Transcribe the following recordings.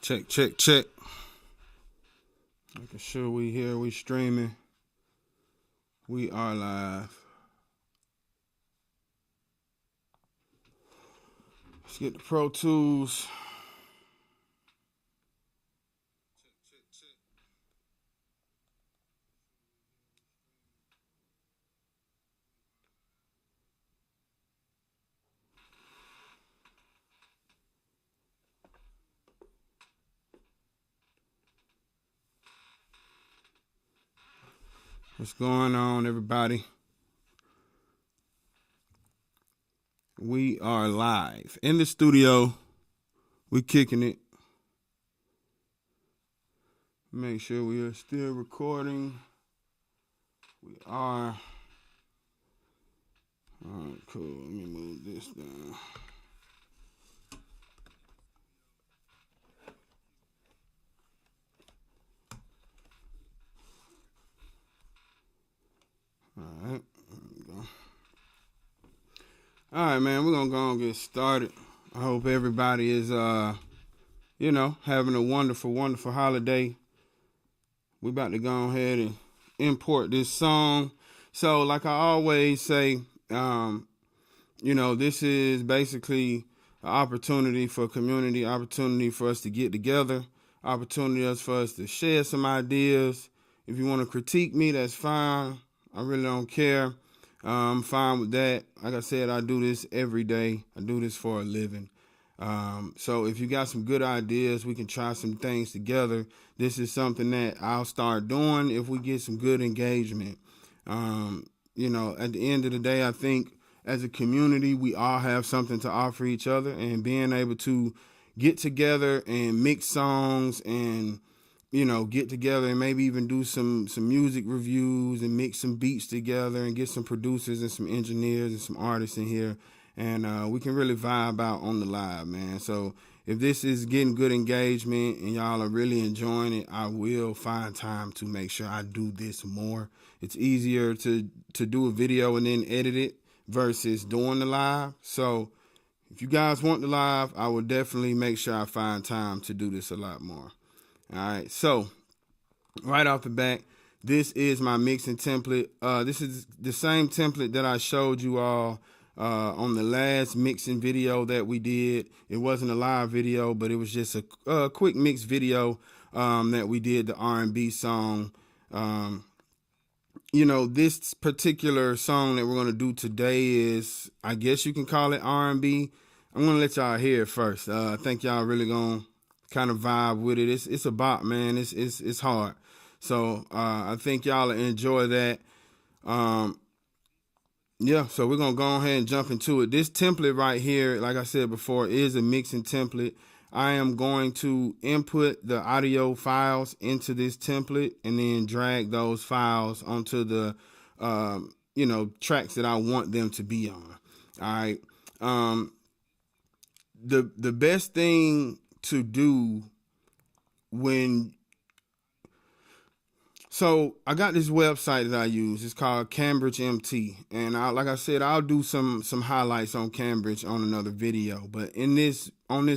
Check, check, check. Making sure we here, we streaming. We are live. Let's get the Pro Tools. What's going on, everybody? We are live in the studio. We kicking it. Make sure we are still recording. We are. All right, cool. Let me move this down. All right, there we go. All right, man, we're going to go and get started. I hope everybody is, having a wonderful, wonderful holiday. We about to go ahead and import this song. So, like I always say, this is basically an opportunity for community, opportunity for us to get together, opportunity for us to share some ideas. If you want to critique me, that's fine. I really don't care. I'm fine with that. Like I said, I do this every day. I do this for a living. So if you got some good ideas, we can try some things together. This is something that I'll start doing if we get some good engagement. At the end of the day, I think as a community, we all have something to offer each other, and being able to get together and mix songs and get together and maybe even do some music reviews and mix some beats together and get some producers and some engineers and some artists in here. And we can really vibe out on the live, man. So if this is getting good engagement and y'all are really enjoying it, I will find time to make sure I do this more. It's easier to do a video and then edit it versus doing the live. So if you guys want the live, I will definitely make sure I find time to do this a lot more. All right, so right off the bat, this is my mixing template. This is the same template that I showed you all on the last mixing video that we did. It wasn't a live video, but it was just a quick mix video that we did, the R&B song. This particular song that we're going to do today is, I guess you can call it R&B. I'm going to let y'all hear it first. I think y'all really going to kind of vibe with it. It's a bop, man. It's hard. So I think y'all will enjoy that. So we're gonna go ahead and jump into it. This template right here, like I said before, is a mixing template. I am going to input the audio files into this template and then drag those files onto the tracks that I want them to be on. All right. The best thing to do so I got this website that I use. It's called Cambridge MT, and like I said, I'll do some highlights on Cambridge on another video. But on this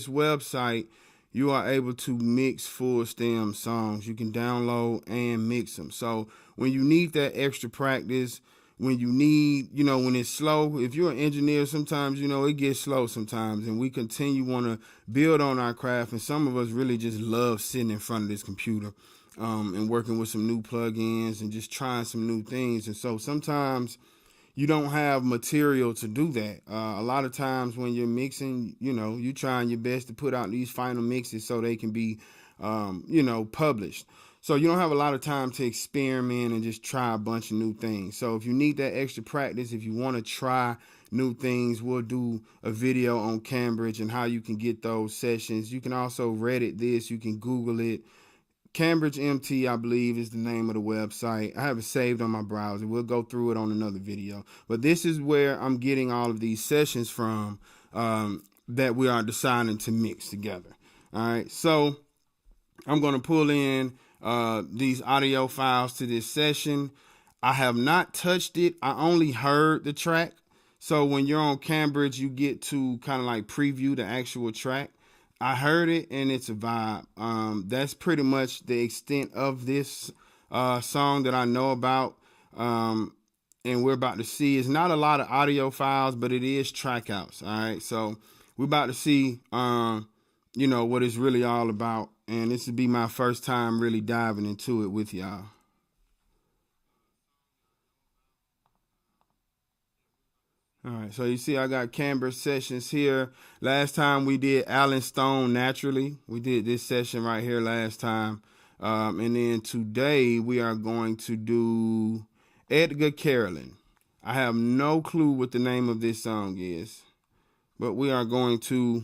website, you are able to mix full stem songs. You can download and mix them. So when you need that extra practice, when you need, when it's slow, if you're an engineer, sometimes, it gets slow sometimes, and we want to build on our craft. And some of us really just love sitting in front of this computer and working with some new plugins and just trying some new things. And so sometimes you don't have material to do that. A lot of times when you're mixing, you're trying your best to put out these final mixes so they can be, published. So you don't have a lot of time to experiment and just try a bunch of new things. So if you need that extra practice, if you want to try new things, we'll do a video on Cambridge and how you can get those sessions. You can also Reddit this. You can Google it. Cambridge MT, I believe, is the name of the website. I have it saved on my browser. We'll go through it on another video. But this is where I'm getting all of these sessions from that we are deciding to mix together. All right. So I'm going to pull in these audio files to this session. I have not touched it. I only heard the track. So when you're on Cambridge, you get to kind of like preview the actual track. I heard it and it's a vibe. That's pretty much the extent of this song that I know about. And we're about to see. It's not a lot of audio files, but it is track outs. All right, so we're about to see, what it's really all about. And this will be my first time really diving into it with y'all. All right, so you see I got Camber sessions here. Last time we did Alan Stone Naturally. We did this session right here last time. And then today we are going to do Edgar Carolyn. I have no clue what the name of this song is, but we are going to.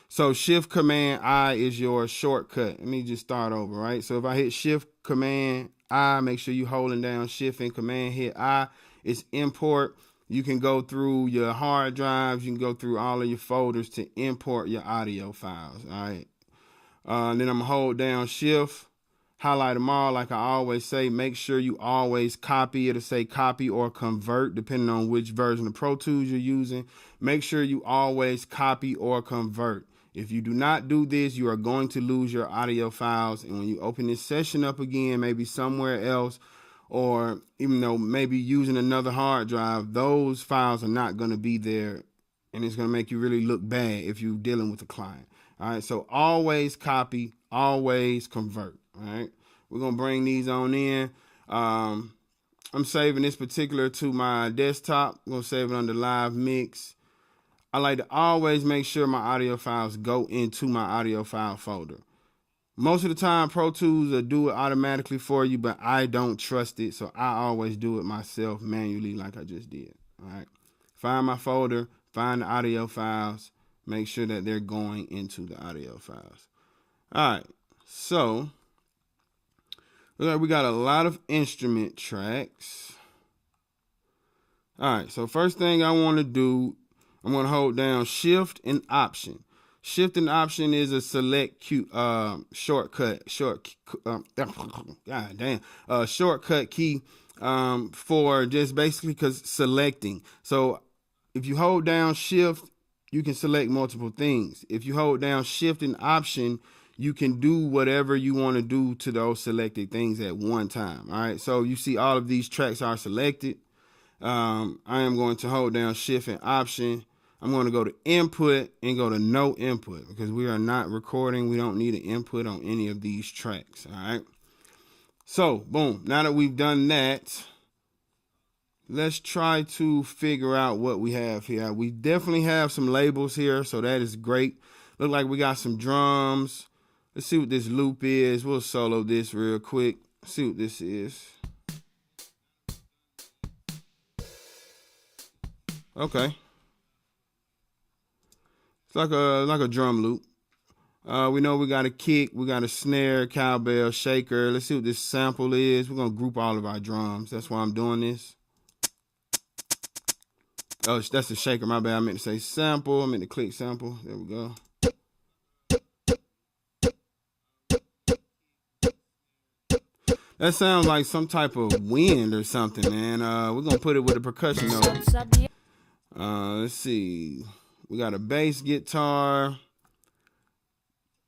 So Shift Command I is your shortcut. Let me just start over, right? So if I hit Shift Command I, make sure you holding down Shift and Command hit I. It's import. You can go through your hard drives. You can go through all of your folders to import your audio files. All right. Then I'm going to hold down Shift, highlight them all. Like I always say, make sure you always copy. It'll say copy or convert, depending on which version of Pro Tools you're using. Make sure you always copy or convert. If you do not do this, you are going to lose your audio files. And when you open this session up again, maybe somewhere else, or even though maybe using another hard drive, those files are not going to be there, and it's going to make you really look bad if you're dealing with a client. All right, so always copy, always convert. All right, we're going to bring these on in. I'm saving this particular to my desktop. I'm going to save it under live mix. I like to always make sure my audio files go into my audio file folder. Most of the time, Pro Tools will do it automatically for you, but I don't trust it, so I always do it myself manually like I just did. All right. Find my folder, find the audio files, make sure that they're going into the audio files. All right. So, look like we got a lot of instrument tracks. All right. So, first thing I want to do, I'm going to hold down Shift and Option. Shift and Option is a select shortcut key for just basically because selecting. So if you hold down Shift, you can select multiple things. If you hold down Shift and Option, you can do whatever you want to do to those selected things at one time. All right. So you see all of these tracks are selected. I am going to hold down Shift and Option. I'm going to go to input and go to no input because we are not recording. We don't need an input on any of these tracks. All right. So, boom. Now that we've done that, let's try to figure out what we have here. We definitely have some labels here, so that is great. Look like we got some drums. Let's see what this loop is. We'll solo this real quick. See what this is. Okay. Like a drum loop. We know we got a kick, we got a snare, cowbell, shaker. Let's see what this sample is. We're gonna group all of our drums. That's why I'm doing this. Oh, that's the shaker. My bad. I meant to say sample. I meant to click sample. There we go. That sounds like some type of wind or something, man. We're gonna put it with a percussion note. Let's see. We got a bass guitar.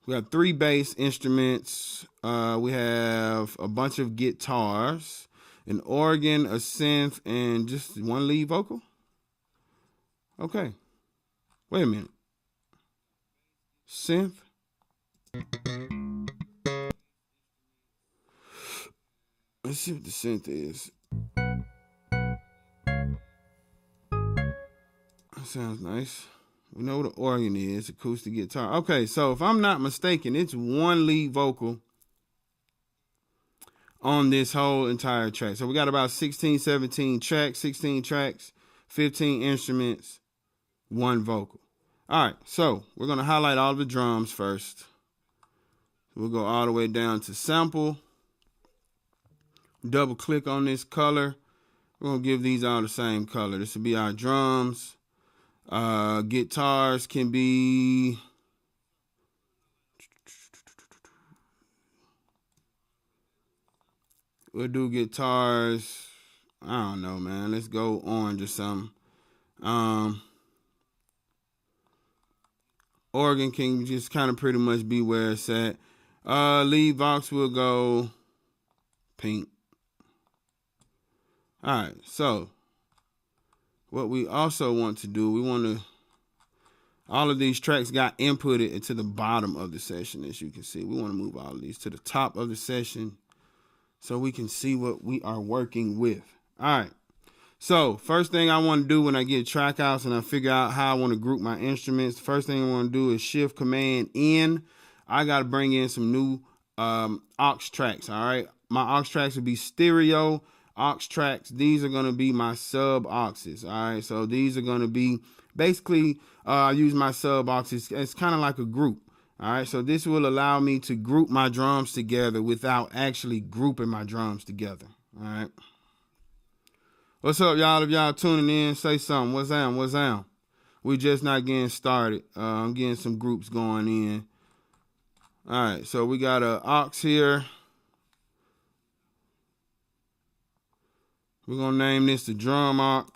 We got 3 bass instruments. We have a bunch of guitars, an organ, a synth, and just one lead vocal. Okay. Wait a minute. Synth. Let's see what the synth is. That sounds nice. We know what the organ is, acoustic guitar. Okay, so if I'm not mistaken, it's one lead vocal on this whole entire track. So we got about 16 tracks, 15 instruments, 1 vocal. All right, so we're going to highlight all the drums first. We'll go all the way down to sample. Double click on this color. We're going to give these all the same color. This will be our drums. Guitars can be we'll do guitars. I don't know, man. Let's go orange or something. organ can just kind of pretty much be where it's at. Lead box will go pink. All right, so what we also want to do, we want to, all of these tracks got inputted into the bottom of the session, as you can see. We want to move all of these to the top of the session so we can see what we are working with. All right, so first thing I want to do when I get track outs and I figure out how I want to group my instruments, the first thing I want to do is shift command in. I got to bring in some new aux tracks, all right? My aux tracks will be stereo aux tracks. These are going to be my sub auxes, all right? So these are going to be basically, I use my sub auxes. It's kind of like a group, all right? So this will allow me to group my drums together without actually grouping my drums together, all right? What's up, y'all? If y'all tuning in, say something. What's down? What's down? We just not getting started. I'm getting some groups going in. All right, so we got a aux here. We're going to name this the drum aux.